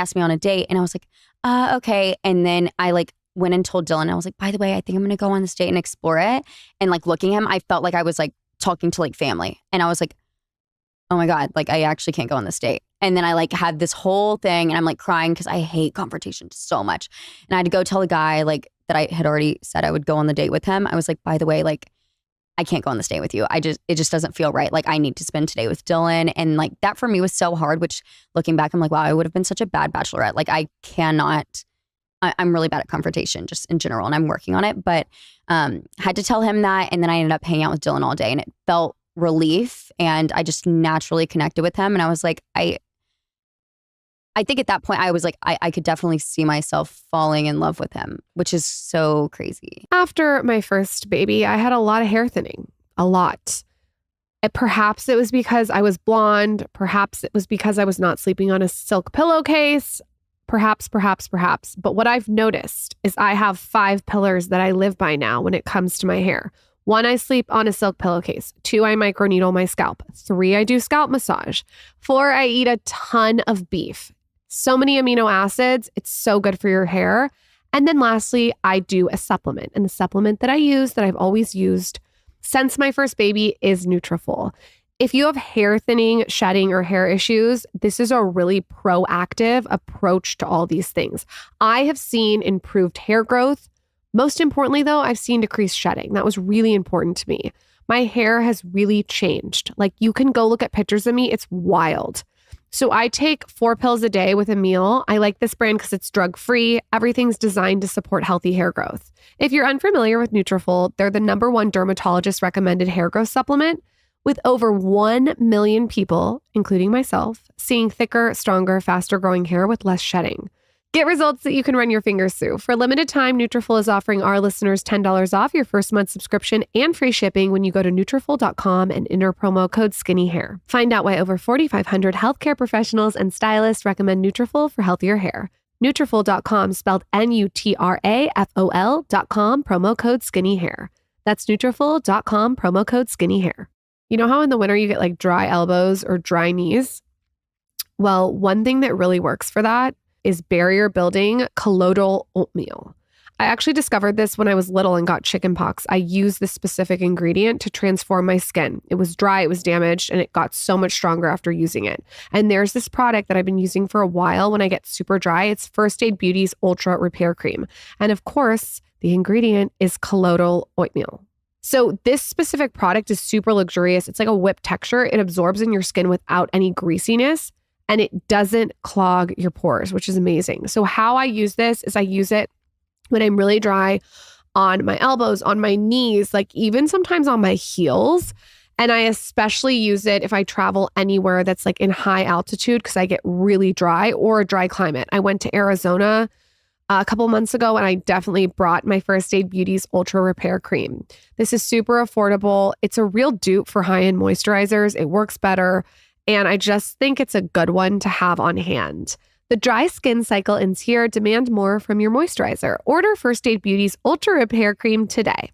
asked me on a date and I was like, okay. And then I like went and told Dylan, I was like, by the way, I think I'm going to go on this date and explore it. And like looking at him, I felt like I was like talking to like family. And I was like, oh my God, like I actually can't go on this date. And then I like had this whole thing and I'm like crying because I hate confrontation so much. And I had to go tell the guy like that I had already said I would go on the date with him. I was like, by the way, like I can't go on this date with you. It just doesn't feel right. Like I need to spend today with Dylan. And like that for me was so hard, which looking back, I'm like, wow, I would have been such a bad bachelorette. Like I'm really bad at confrontation just in general and I'm working on it. But had to tell him that. And then I ended up hanging out with Dylan all day and it felt relief. And I just naturally connected with him. And I was like, I think at that point I was like, I could definitely see myself falling in love with him, which is so crazy. After my first baby, I had a lot of hair thinning, a lot. Perhaps it was because I was blonde. Perhaps it was because I was not sleeping on a silk pillowcase. Perhaps. But what I've noticed is I have 5 pillars that I live by now when it comes to my hair. 1, I sleep on a silk pillowcase. 2, I microneedle my scalp. 3, I do scalp massage. 4, I eat a ton of beef. So many amino acids. It's so good for your hair. And then lastly, I do a supplement. And the supplement that I use, that I've always used since my first baby, is Nutrafol. If you have hair thinning, shedding, or hair issues, this is a really proactive approach to all these things. I have seen improved hair growth. Most importantly, though, I've seen decreased shedding. That was really important to me. My hair has really changed. Like you can go look at pictures of me. It's wild. So I take 4 pills a day with a meal. I like this brand because it's drug-free. Everything's designed to support healthy hair growth. If you're unfamiliar with Nutrafol, they're the #1 dermatologist recommended hair growth supplement, with over 1 million people, including myself, seeing thicker, stronger, faster growing hair with less shedding. Get results that you can run your fingers through. For a limited time, Nutrafol is offering our listeners $10 off your first month subscription and free shipping when you go to Nutrafol.com and enter promo code SKINNYHAIR. Find out why over 4,500 healthcare professionals and stylists recommend Nutrafol for healthier hair. Nutrafol.com, spelled Nutrafol.com, promo code SKINNYHAIR. That's Nutrafol.com, promo code SKINNYHAIR. You know how in the winter you get like dry elbows or dry knees? Well, one thing that really works for that is barrier building colloidal oatmeal. I actually discovered this when I was little and got chickenpox. I used this specific ingredient to transform my skin. It was dry, it was damaged, and it got so much stronger after using it. And there's this product that I've been using for a while when I get super dry. It's First Aid Beauty's Ultra Repair Cream. And of course, the ingredient is colloidal oatmeal. So this specific product is super luxurious. It's like a whipped texture. It absorbs in your skin without any greasiness. And it doesn't clog your pores, which is amazing. So how I use this is I use it when I'm really dry on my elbows, on my knees, like even sometimes on my heels. And I especially use it if I travel anywhere that's like in high altitude because I get really dry, or a dry climate. I went to Arizona a couple months ago and I definitely brought my First Aid Beauty's Ultra Repair Cream. This is super affordable. It's a real dupe for high-end moisturizers. It works better. And I just think it's a good one to have on hand. The dry skin cycle ends here. Demand more from your moisturizer. Order First Aid Beauty's Ultra Repair Cream today.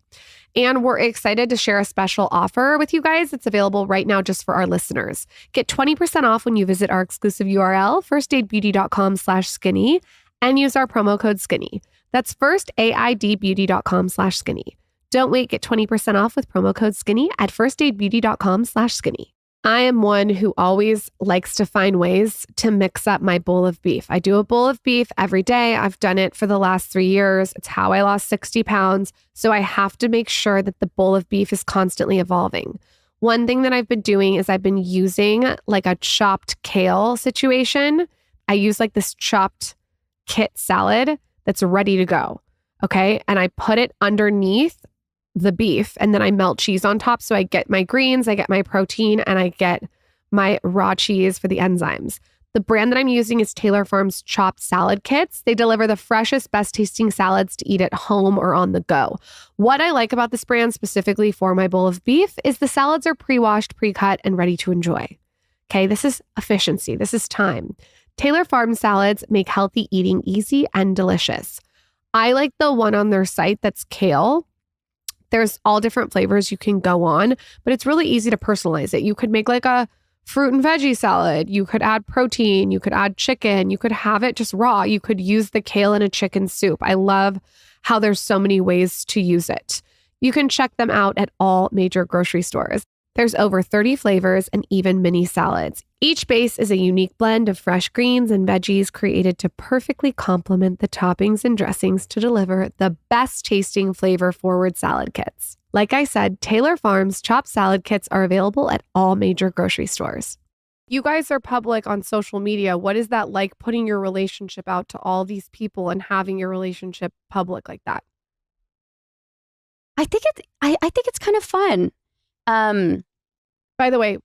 And we're excited to share a special offer with you guys. It's available right now just for our listeners. Get 20% off when you visit our exclusive URL, firstaidbeauty.com/skinny, and use our promo code SKINNY. That's firstaidbeauty.com/skinny. Don't wait, get 20% off with promo code SKINNY at firstaidbeauty.com/skinny. I am one who always likes to find ways to mix up my bowl of beef. I do a bowl of beef every day. I've done it for the last 3 years. It's how I lost 60 pounds. So I have to make sure that the bowl of beef is constantly evolving. One thing that I've been doing is I've been using like a chopped kale situation. I use like this chopped kit salad that's ready to go. Okay. And I put it underneath the beef and then I melt cheese on top. So I get my greens, I get my protein, and I get my raw cheese for the enzymes. The brand that I'm using is Taylor Farms Chopped Salad Kits. They deliver the freshest, best tasting salads to eat at home or on the go. What I like about this brand specifically for my bowl of beef is the salads are pre-washed, pre-cut, and ready to enjoy. Okay, this is efficiency. This is time. Taylor Farms salads make healthy eating easy and delicious. I like the one on their site that's kale. There's all different flavors you can go on, but it's really easy to personalize it. You could make like a fruit and veggie salad. You could add protein. You could add chicken. You could have it just raw. You could use the kale in a chicken soup. I love how there's so many ways to use it. You can check them out at all major grocery stores. There's over 30 flavors and even mini salads. Each base is a unique blend of fresh greens and veggies created to perfectly complement the toppings and dressings to deliver the best tasting flavor forward salad kits. Like I said, Taylor Farms chopped salad kits are available at all major grocery stores. You guys are public on social media. What is that like, putting your relationship out to all these people and having your relationship public like that? I think it's kind of fun. By the way,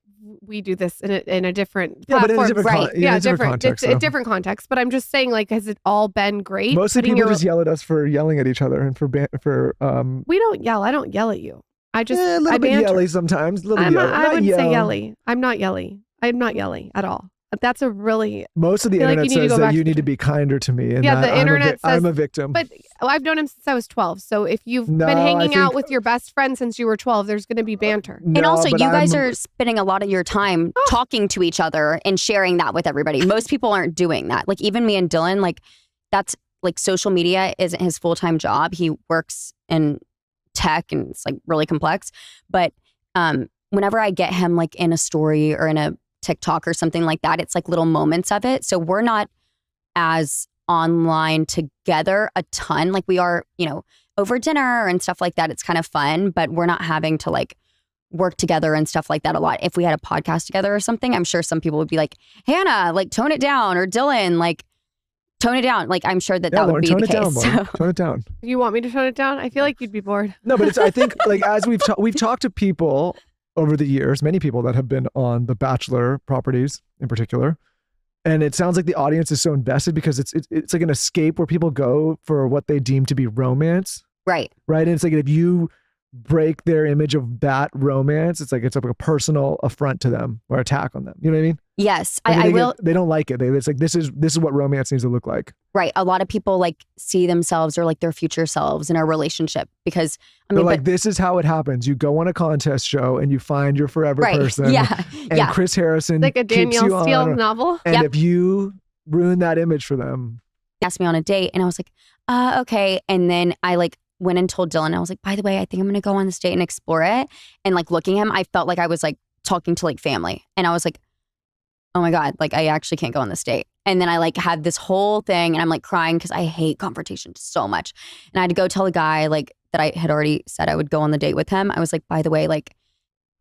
we do this in a different Yeah, but in a platform, different right? different context. It's a different context. But I'm just saying, like, has it all been great? Mostly people just yell at us for yelling at each other and for We don't yell. I don't yell at you. I just a little I bit banter. yelly sometimes. I wouldn't say yelly. I'm not yelly. I'm not yelly at all. That's a really most of the internet says that you need to be kinder to me. And yeah, that the internet says I'm a victim. But I've known him since I was 12. So if you've been hanging out with your best friend since you were 12, there's going to be banter. And also, you guys are spending a lot of your time talking to each other and sharing that with everybody. Most people aren't doing that. Like even me and Dylan, like that's like social media isn't his full-time job. He works in tech and it's like really complex. But whenever I get him like in a story or in a TikTok or something like that, it's like little moments of it. So we're not as online together a ton. Like we are, over dinner and stuff like that. It's kind of fun, but we're not having to like work together and stuff like that a lot. If we had a podcast together or something, I'm sure some people would be like, Hannah, like tone it down, or Dylan, like tone it down. Like I'm sure that would be the case. Tone it down. You want me to tone it down? I feel like you'd be bored. No, but I think like as we've talked to people over the years, many people that have been on the Bachelor properties in particular. And it sounds like the audience is so invested because it's like an escape where people go for what they deem to be romance. Right. Right. And it's like if you break their image of that romance, it's like a personal affront to them or attack on them. You know what I mean? Yes. I will. They don't like it. It's like this is what romance needs to look like. Right. A lot of people like see themselves or like their future selves in a relationship because they're like, this is how it happens. You go on a contest show and you find your forever person. Yeah. And Chris Harrison like a Danielle Steele novel. And if you ruin that image for them. He asked me on a date and I was like, okay. And then I like went and told Dylan, I was like, by the way, I think I'm going to go on this date and explore it. And like looking at him, I felt like I was like talking to like family. And I was like, oh my God, like I actually can't go on this date. And then I like had this whole thing and I'm like crying because I hate confrontation so much. And I had to go tell the guy like that I had already said I would go on the date with him. I was like, by the way, like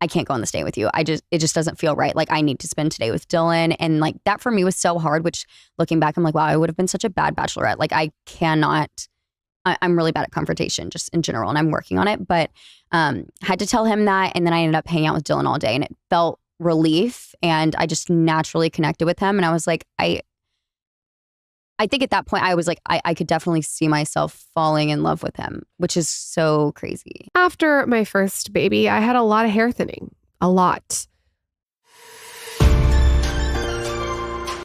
I can't go on this date with you. It just doesn't feel right. Like I need to spend today with Dylan. And like that for me was so hard, which looking back, I'm like, wow, I would have been such a bad bachelorette. Like I'm really bad at confrontation just in general and I'm working on it. But had to tell him that. And then I ended up hanging out with Dylan all day and it felt relief. And I just naturally connected with him. And I was like, I think at that point I was like, I could definitely see myself falling in love with him, which is so crazy. After my first baby, I had a lot of hair thinning, a lot.